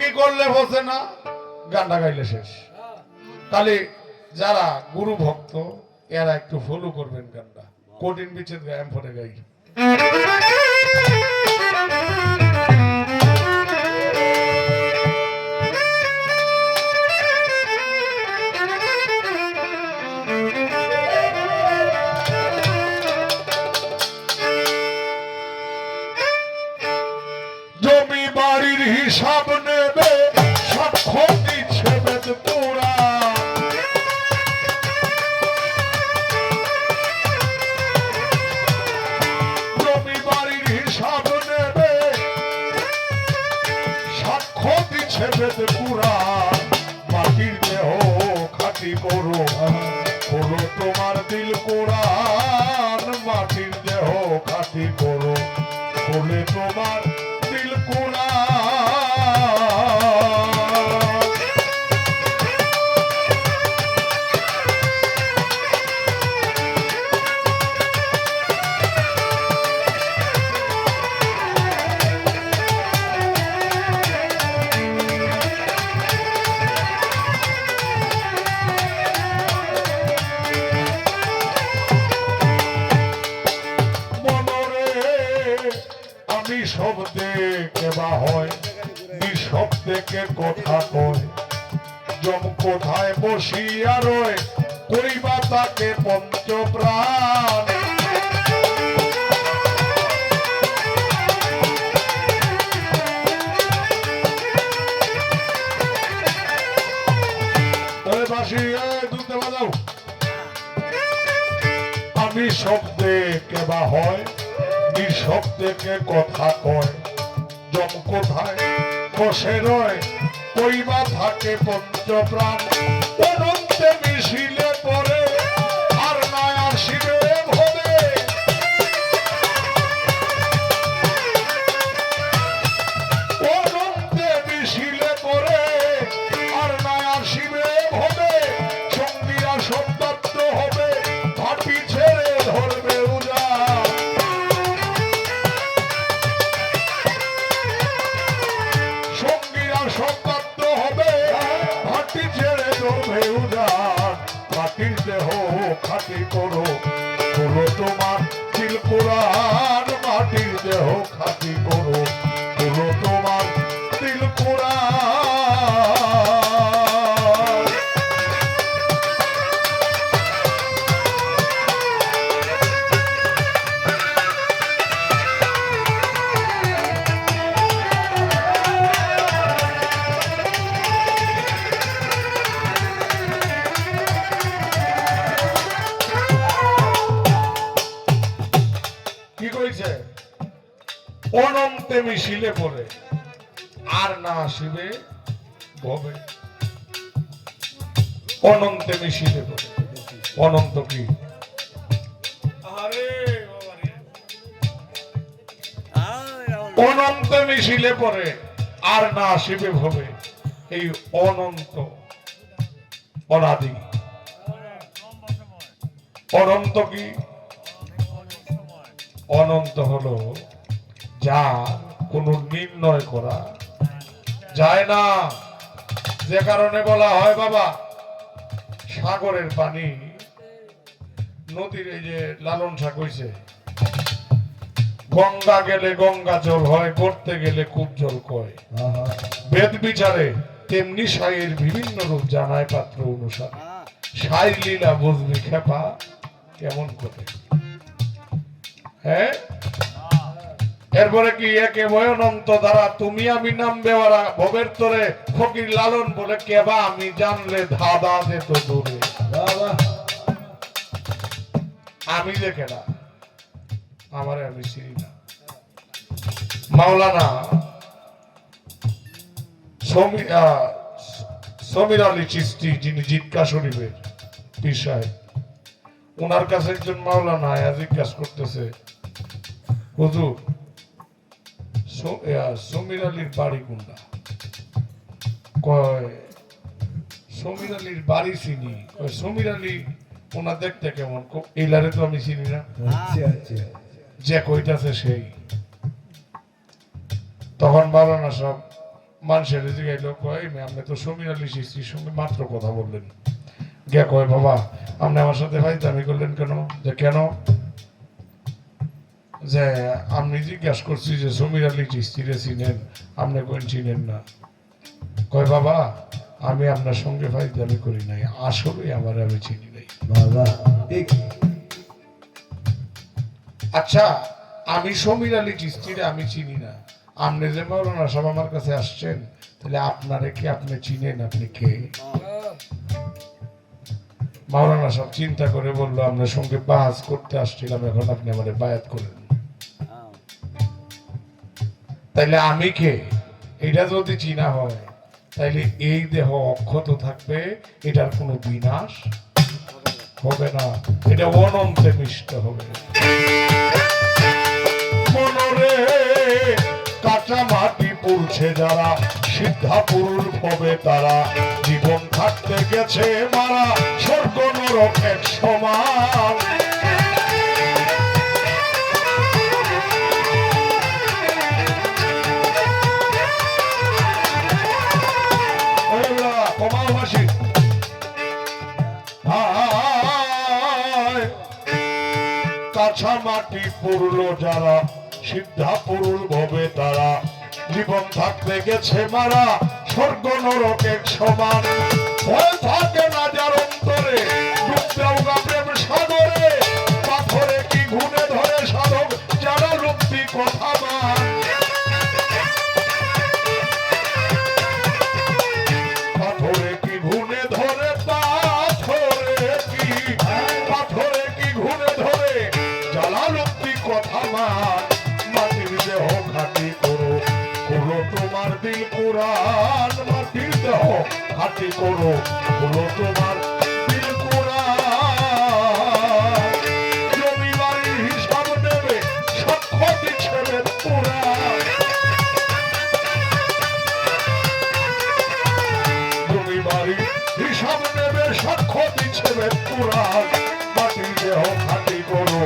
কি করলে বসে না, গানটা গাইলে শেষ। তাহলে যারা গুরু ভক্ত এরা একটু ফলো করবেন গানটা, কঠিন বিচ্ছেদ গায়ে পরে গাই। জমি বাড়ির হিসাব নেবে, সাক্ষ্য দিচ্ছে বেদ পুরাণ। জমি বাড়ির হিসাব নেবে, সাক্ষ্য দিচ্ছে বেদ পুরাণ। মাটির দেহ খাঁটি করো, করো তোমার দিল কোরআন। মাটির দেহ খাঁটি করো, করলে তোমার দিল কোরআন। শব্দে কেবা হয়, নিঃশব্দে কথা কয়। জম কোথায় বসিয়া রয়, করিবা তাকে পঞ্চপ্রাণ। আমি শব্দে কেবা হয়, নিঃশব্দে কথা কয়। জম কোথায় বসে রয়, কইবা থাকে পঞ্চপ্রাণ। অনন্তে মিশিলে পরে আর নয় আসিবে ভবে। অনন্তে মিশিলে পরে আর নয় আসিবে ভবে। সঙ্গীরা সত্যাত্ম হবে, ভাটি ছেড়ে ধরবে উজাড়। সত্যাত্ম হবে, ভাটি ছেড়ে ধরবে উজাড়। মাটির দেহ খাঁটি করো, করো তোমার দিল কোরআন। মাটির দেহ খাঁটি করো, করো তোমার দিল কোরআন। অনন্তে মিশিলে পরে আর না আসিবে ভবে। অনন্তে মিশিলে পরে, অনন্ত কি? অনন্তে মিশিলে পরে আর না আসিবে ভবে। এই অনন্ত অনাদি। অনন্ত কি? অনন্ত হলো যা কোনো নির্ণয় করা যায় না। যে কারণে বলা হয় বাবা, সাগরের পানি নদীর এই যে লালন শাক হইছে, গঙ্গা গেলে গঙ্গা জল হয়, করতে গেলে কূপ জল কয়। বেদ বিচারে তেমনি সাইয়ের বিভিন্ন রূপ জানায় পাত্র অনুসারে। সাই লীলা বুঝবি খেপা কেমন করে। হ্যাঁ, এরপরে কি একে অনন্ত দ্বারা তুমি আমি নাম বেওয়ারা ভবের তোরে ফকির লালন বলে কেবা আমি জানলে ধাঁধা যেত দূরে। আমি দেখে না, আমারে আমি চিনি না। মাওলানা সমীর আলী চিশতি, যিনি জিটকা শরীফের পীর সাহেব, ওনার কাছে একজন মাওলানা আয়া জিজ্ঞাসা করতেছে, হুজুর সমীর আলীর বাড়ি কোনটা? কয় সমীর আলীর বাড়ি চিনি। কয় সমীর আলী ওনা দেখতে কেমন? এইলারে তো আমি চিনি না। যে কইতাছে সেই। তখন মাওলানা সব মানুষের জিগাইলো কয় আপনি তো সমীর আলী চিস্তির সঙ্গে মাত্র কথা বললেন। গে কয় বাবা আপনি আমার সাথে ফাইজলামি করলেন কেন? যে কেন? যে আপনি জিজ্ঞাসা করছি যে সমীর আলী চিস্তিরে চিনেন, আপনি কোন চিনেন না। কয় বাবা আমি আপনার সঙ্গে ফাইজলামি করি নাই, আসলে আমার আমি চিনি নাই। বাবা ঠিক। আচ্ছা আমি সমীর আলী চিস্তিরে আমি চিনি না, আপনি যে মাওলানা সাহেব আমার কাছে আসছেন, তাহলে আপনারে কি আপনি চিনেন? আপনি কে? মাওলানা সাহেব চিন্তা করে বললো আপনার সঙ্গে বাহাস করতে আসছিলাম, এখন আপনি আমারে বায়াত করেন। তাইলে আমি কে এটা যদি চিনা হয়, তাইলে এই দেহ অক্ষত থাকবে, এটার কোনো বিনাশ হবে না, এটা অনন্তে মিষ্ট হবে। মনরে কাঁচা মাটি পুড়ছে যারা, সিদ্ধা পুরুষ হবে তারা, জীবন থাকতে গেছে মারা, স্বর্গ নরক এক সমান। কাঁচা মাটি পুরলো যারা, সিদ্ধা পুরুল ভবে তারা, জীবন থাকতে গেছে মারা, স্বর্গ নরক এক সমান। ভয় থাকে না যার অন্তরে, ডুবতেও গা প্রেম সাগরে, পাথরে কি ঘুনে ধরে সাধক যারা লুপ্তি কথা মান। পাথরে কি ঘুনে ধরে, পাথরে কি ঘুনে ধরে জালালুক্তি কথা মান। মাটির দেহ খাটি করো, করো তোমার দিল কুরআন। মাটির দেহ খাটি করো, করো তোমার দিল কুরআন। জমি বাড়ির হিসাব নেবে, সাক্ষ্য দিচ্ছে বেদ পুরাণ। জমি বাড়ির হিসাব নেবে, সাক্ষ্য দিচ্ছে বেদ পুরাণ। মাটির দেহ খাটি করো,